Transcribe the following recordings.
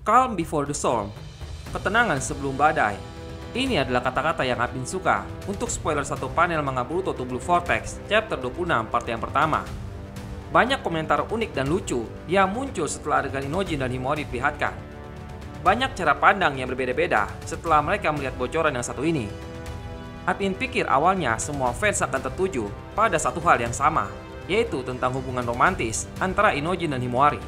Calm before the storm. Ketenangan sebelum badai. Ini adalah kata-kata yang admin suka untuk spoiler satu panel manga Boruto to Blue Vortex chapter 26 part yang pertama. Banyak komentar unik dan lucu yang muncul setelah adegan Inojin dan Himawari diperlihatkan. Banyak cara pandang yang berbeda-beda setelah mereka melihat bocoran yang satu ini. Admin pikir awalnya semua fans akan tertuju pada satu hal yang sama, yaitu tentang hubungan romantis antara Inojin dan Himawari.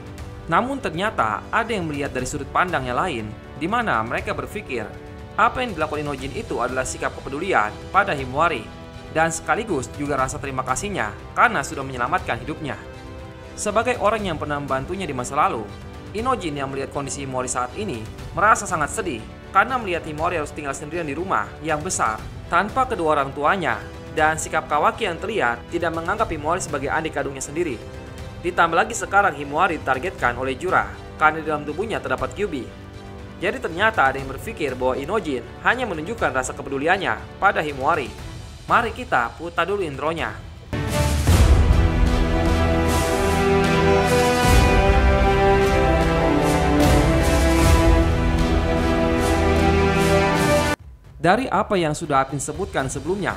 Namun ternyata ada yang melihat dari sudut pandang yang lain, di mana mereka berpikir apa yang dilakukan Inojin itu adalah sikap kepedulian pada Himawari, dan sekaligus juga rasa terima kasihnya karena sudah menyelamatkan hidupnya. Sebagai orang yang pernah membantunya di masa lalu, Inojin yang melihat kondisi Himawari saat ini merasa sangat sedih karena melihat Himawari harus tinggal sendirian di rumah yang besar tanpa kedua orang tuanya, dan sikap Kawaki yang terlihat tidak menganggap Himawari sebagai adik kandungnya sendiri. Ditambah lagi sekarang Himawari ditargetkan oleh Jura karena di dalam tubuhnya terdapat Kyuubi. Jadi ternyata ada yang berpikir bahwa Inojin hanya menunjukkan rasa kepeduliannya pada Himawari. Mari kita putar dulu intronya. Dari apa yang sudah Apin sebutkan sebelumnya,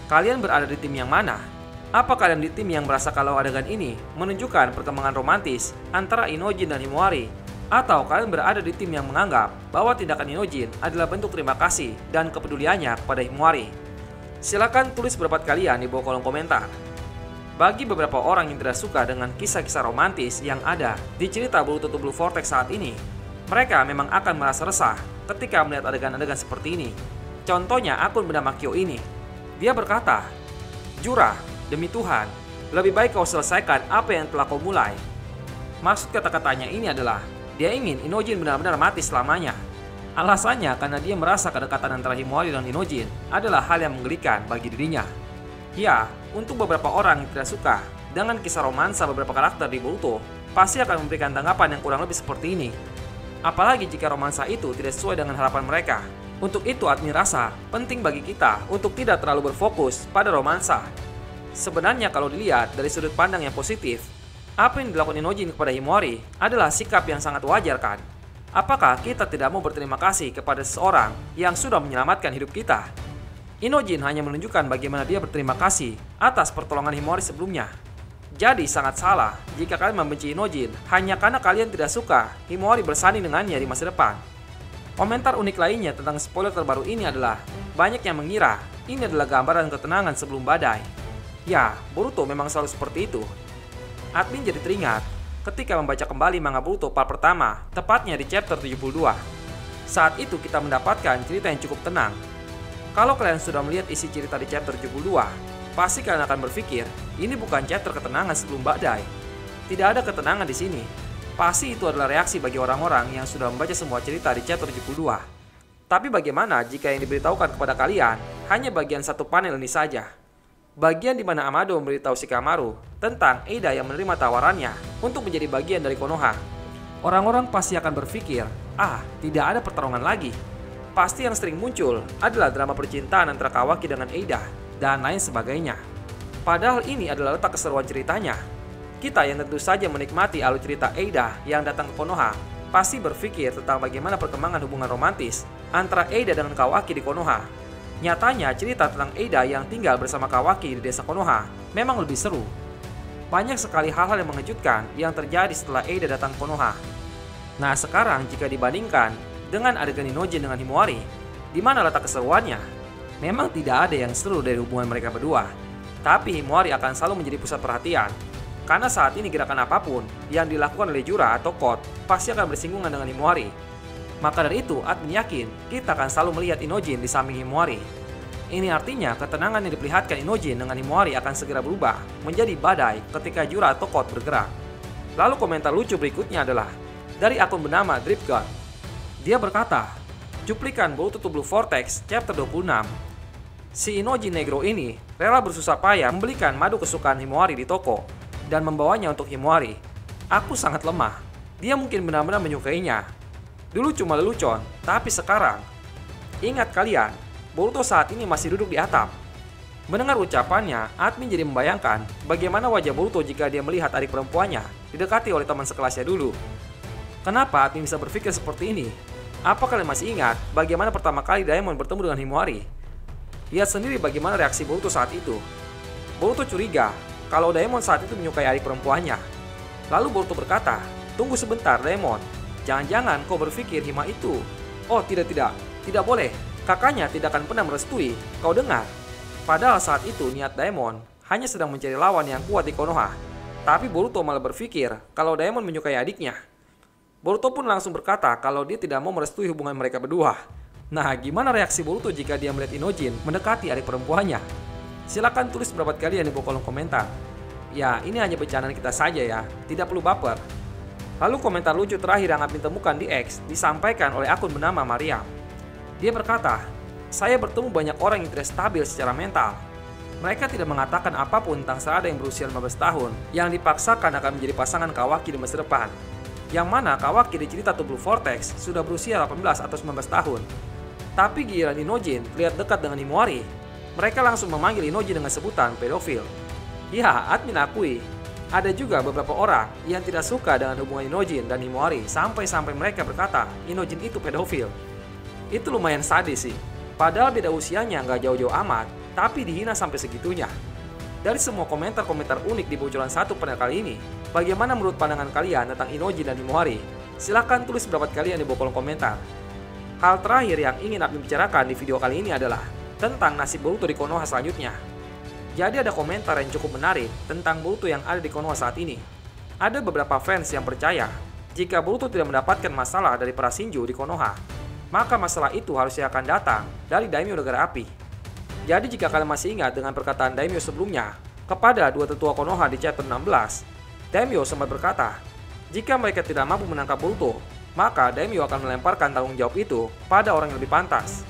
kalian berada di tim yang mana? Apa kalian di tim yang merasa kalau adegan ini menunjukkan perkembangan romantis antara Inojin dan Himawari? Atau kalian berada di tim yang menganggap bahwa tindakan Inojin adalah bentuk terima kasih dan kepeduliannya kepada Himawari? Silakan tulis pendapat kalian di bawah kolom komentar. Bagi beberapa orang yang tidak suka dengan kisah-kisah romantis yang ada di cerita Boruto to Blue Vortex saat ini, mereka memang akan merasa resah ketika melihat adegan-adegan seperti ini. Contohnya akun bernama Kyo ini. Dia berkata, "Jura, demi Tuhan, lebih baik kau selesaikan apa yang telah kau mulai." Maksud kata-katanya ini adalah dia ingin Inojin benar-benar mati selamanya. Alasannya karena dia merasa kedekatan antara Himawari dan Inojin adalah hal yang menggelikan bagi dirinya. Ya, untuk beberapa orang yang tidak suka dengan kisah romansa beberapa karakter di Boruto, pasti akan memberikan tanggapan yang kurang lebih seperti ini. Apalagi jika romansa itu tidak sesuai dengan harapan mereka. Untuk itu admin rasa penting bagi kita untuk tidak terlalu berfokus pada romansa. Sebenarnya kalau dilihat dari sudut pandang yang positif, apa yang dilakukan Inojin kepada Himawari adalah sikap yang sangat wajar kan? Apakah kita tidak mau berterima kasih kepada seseorang yang sudah menyelamatkan hidup kita? Inojin hanya menunjukkan bagaimana dia berterima kasih atas pertolongan Himawari sebelumnya. Jadi sangat salah jika kalian membenci Inojin hanya karena kalian tidak suka Himawari bersanding dengannya di masa depan. Komentar unik lainnya tentang spoiler terbaru ini adalah banyak yang mengira ini adalah gambaran ketenangan sebelum badai. Ya, Boruto memang selalu seperti itu. Admin jadi teringat ketika membaca kembali manga Boruto part pertama, tepatnya di chapter 72. Saat itu kita mendapatkan cerita yang cukup tenang. Kalau kalian sudah melihat isi cerita di chapter 72, pasti kalian akan berpikir, ini bukan chapter ketenangan sebelum badai. Tidak ada ketenangan di sini. Pasti itu adalah reaksi bagi orang-orang yang sudah membaca semua cerita di chapter 72. Tapi bagaimana jika yang diberitahukan kepada kalian hanya bagian satu panel ini saja? Bagian di mana Amado memberitahu Shikamaru tentang Eida yang menerima tawarannya untuk menjadi bagian dari Konoha. Orang-orang pasti akan berpikir, tidak ada pertarungan lagi. Pasti yang sering muncul adalah drama percintaan antara Kawaki dengan Eida, dan lain sebagainya. Padahal ini adalah letak keseruan ceritanya. Kita yang tentu saja menikmati alur cerita Eida yang datang ke Konoha, pasti berpikir tentang bagaimana perkembangan hubungan romantis antara Eida dengan Kawaki di Konoha. Nyatanya cerita tentang Eida yang tinggal bersama Kawaki di desa Konoha memang lebih seru. Banyak sekali hal-hal yang mengejutkan yang terjadi setelah Eida datang ke Konoha. Nah sekarang jika dibandingkan dengan adegan Inojin dengan Himawari, di mana letak keseruannya? Memang tidak ada yang seru dari hubungan mereka berdua. Tapi Himawari akan selalu menjadi pusat perhatian. Karena saat ini gerakan apapun yang dilakukan oleh Jura atau Code pasti akan bersinggungan dengan Himawari. Maka dari itu, admin yakin kita akan selalu melihat Inojin di samping Himawari. Ini artinya ketenangan yang diperlihatkan Inojin dengan Himawari akan segera berubah menjadi badai ketika Jura atau Code bergerak. Lalu komentar lucu berikutnya adalah dari akun bernama Dripgun. Dia berkata, cuplikan Boruto to Blue Vortex chapter 26. Si Inojin Negro ini rela bersusah payah membelikan madu kesukaan Himawari di toko dan membawanya untuk Himawari. Aku sangat lemah. Dia mungkin benar-benar menyukainya. Dulu cuma lelucon, tapi sekarang, ingat kalian, Boruto saat ini masih duduk di atap. Mendengar ucapannya, admin jadi membayangkan bagaimana wajah Boruto jika dia melihat adik perempuannya didekati oleh teman sekelasnya dulu. Kenapa admin bisa berpikir seperti ini? Apa kalian masih ingat bagaimana pertama kali Daemon bertemu dengan Himawari? Lihat sendiri bagaimana reaksi Boruto saat itu. Boruto curiga kalau Daemon saat itu menyukai adik perempuannya. Lalu Boruto berkata, "Tunggu sebentar Daemon, jangan-jangan kau berpikir Hima itu." "Oh tidak boleh, kakaknya tidak akan pernah merestui, kau dengar." Padahal saat itu niat Daemon hanya sedang mencari lawan yang kuat di Konoha. Tapi Boruto malah berpikir kalau Daemon menyukai adiknya. Boruto pun langsung berkata kalau dia tidak mau merestui hubungan mereka berdua. Nah, gimana reaksi Boruto jika dia melihat Inojin mendekati adik perempuannya? Silahkan tulis pendapat kalian di kolom komentar. Ya, ini hanya bercandaan kita saja ya, tidak perlu baper. Lalu komentar lucu terakhir yang admin temukan di X disampaikan oleh akun bernama Mariam. Dia berkata, "Saya bertemu banyak orang yang tidak stabil secara mental. Mereka tidak mengatakan apapun tentang Sarada yang berusia 15 tahun yang dipaksakan akan menjadi pasangan Kawaki di masa depan. Yang mana Kawaki di cerita Blue Vortex sudah berusia 18 atau 19 tahun. Tapi giliran Inojin terlihat dekat dengan Himawari, mereka langsung memanggil Inojin dengan sebutan pedofil." Ya, admin akui, ada juga beberapa orang yang tidak suka dengan hubungan Inojin dan Himawari sampai-sampai mereka berkata Inojin itu pedofil. Itu lumayan sadis sih. Padahal beda usianya nggak jauh-jauh amat, tapi dihina sampai segitunya. Dari semua komentar-komentar unik di bocoran satu panel kali ini, bagaimana menurut pandangan kalian tentang Inojin dan Himawari? Silahkan tulis pendapat kalian di kolom komentar. Hal terakhir yang ingin admin bicarakan di video kali ini adalah tentang nasib Boruto di Konoha selanjutnya. Jadi ada komentar yang cukup menarik tentang Boruto yang ada di Konoha saat ini. Ada beberapa fans yang percaya jika Boruto tidak mendapatkan masalah dari para Shinju di Konoha, maka masalah itu harusnya akan datang dari Daimyo Negara Api. Jadi jika kalian masih ingat dengan perkataan Daimyo sebelumnya kepada dua tetua Konoha di chapter 16, Daimyo sempat berkata, jika mereka tidak mampu menangkap Boruto, maka Daimyo akan melemparkan tanggung jawab itu pada orang yang lebih pantas.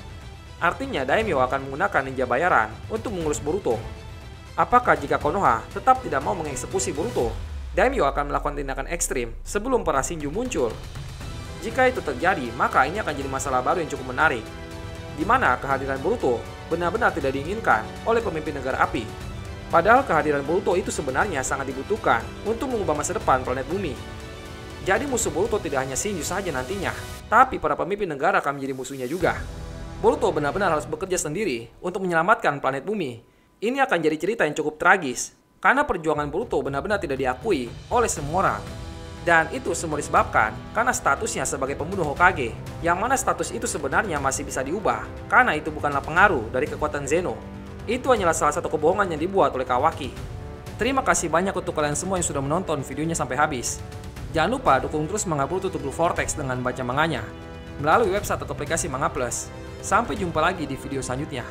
Artinya Daimyo akan menggunakan ninja bayaran untuk mengurus Boruto. Apakah jika Konoha tetap tidak mau mengeksekusi Boruto, Daimyo akan melakukan tindakan ekstrim sebelum para Shinju muncul? Jika itu terjadi, maka ini akan jadi masalah baru yang cukup menarik, di mana kehadiran Boruto benar-benar tidak diinginkan oleh pemimpin negara api. Padahal kehadiran Boruto itu sebenarnya sangat dibutuhkan untuk mengubah masa depan planet bumi. Jadi musuh Boruto tidak hanya Shinju saja nantinya, tapi para pemimpin negara akan menjadi musuhnya juga. Boruto benar-benar harus bekerja sendiri untuk menyelamatkan planet bumi. Ini akan jadi cerita yang cukup tragis, karena perjuangan Boruto benar-benar tidak diakui oleh semua orang. Dan itu semua disebabkan karena statusnya sebagai pembunuh Hokage, yang mana status itu sebenarnya masih bisa diubah, karena itu bukanlah pengaruh dari kekuatan Zeno. Itu hanyalah salah satu kebohongan yang dibuat oleh Kawaki. Terima kasih banyak untuk kalian semua yang sudah menonton videonya sampai habis. Jangan lupa dukung terus manga Boruto Blue Vortex dengan baca manganya melalui website atau aplikasi Manga Plus. Sampai jumpa lagi di video selanjutnya.